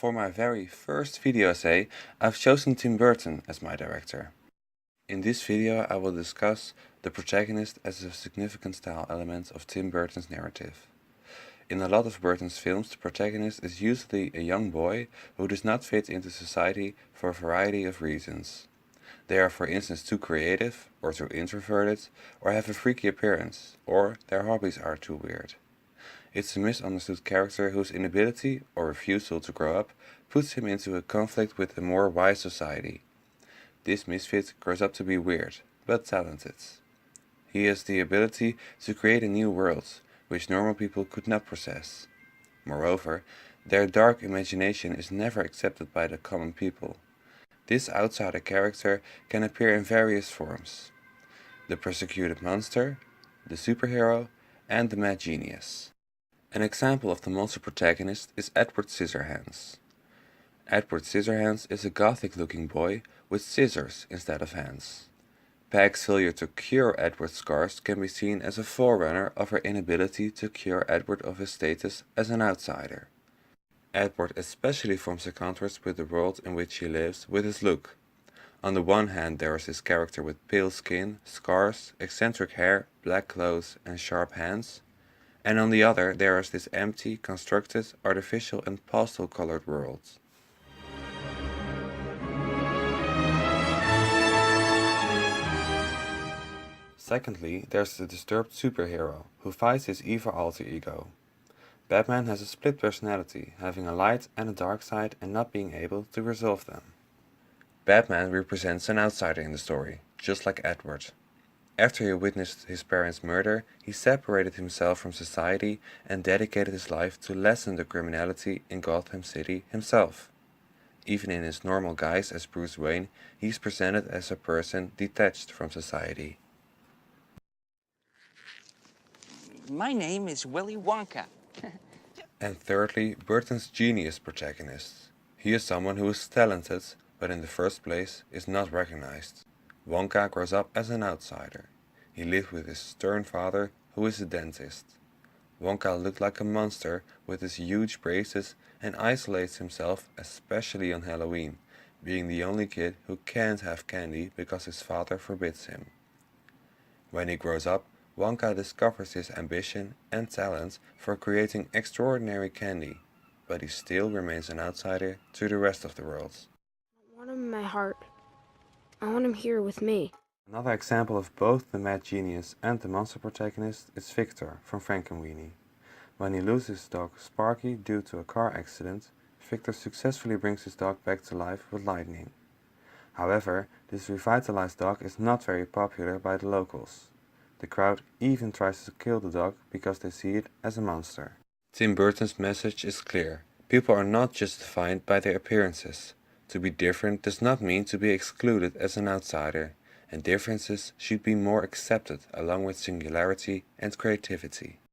For my very first video essay, I've chosen Tim Burton as my director. In this video I will discuss the protagonist as a significant style element of Tim Burton's narrative. In a lot of Burton's films, the protagonist is usually a young boy who does not fit into society for a variety of reasons. They are, for instance, too creative, or too introverted, or have a freaky appearance, or their hobbies are too weird. It's a misunderstood character whose inability or refusal to grow up puts him into a conflict with a more wise society. This misfit grows up to be weird, but talented. He has the ability to create a new world, which normal people could not possess. Moreover, their dark imagination is never accepted by the common people. This outsider character can appear in various forms: the persecuted monster, the superhero, and the mad genius. An example of the monster protagonist is Edward Scissorhands. Edward Scissorhands is a gothic-looking boy with scissors instead of hands. Peg's failure to cure Edward's scars can be seen as a forerunner of her inability to cure Edward of his status as an outsider. Edward especially forms a contrast with the world in which he lives with his look. On the one hand there is his character with pale skin, scars, eccentric hair, black clothes and sharp hands. And on the other there is this empty, constructed, artificial and pastel-colored world. Secondly, there's the disturbed superhero, who fights his evil alter ego. Batman has a split personality, having a light and a dark side and not being able to resolve them. Batman represents an outsider in the story, just like Edward. After he witnessed his parents' murder, he separated himself from society and dedicated his life to lessen the criminality in Gotham City himself. Even in his normal guise as Bruce Wayne, he is presented as a person detached from society. My name is Willy Wonka. And thirdly, Burton's genius protagonist. He is someone who is talented, but in the first place is not recognized. Wonka grows up as an outsider. He lives with his stern father, who is a dentist. Wonka looked like a monster with his huge braces and isolates himself, especially on Halloween, being the only kid who can't have candy because his father forbids him. When he grows up, Wonka discovers his ambition and talent for creating extraordinary candy, but he still remains an outsider to the rest of the world. I want him in my heart. I want him here with me. Another example of both the mad genius and the monster protagonist is Victor from Frankenweenie. When he loses his dog Sparky due to a car accident, Victor successfully brings his dog back to life with lightning. However, this revitalized dog is not very popular by the locals. The crowd even tries to kill the dog because they see it as a monster. Tim Burton's message is clear. People are not just defined by their appearances. To be different does not mean to be excluded as an outsider, and differences should be more accepted along with singularity and creativity.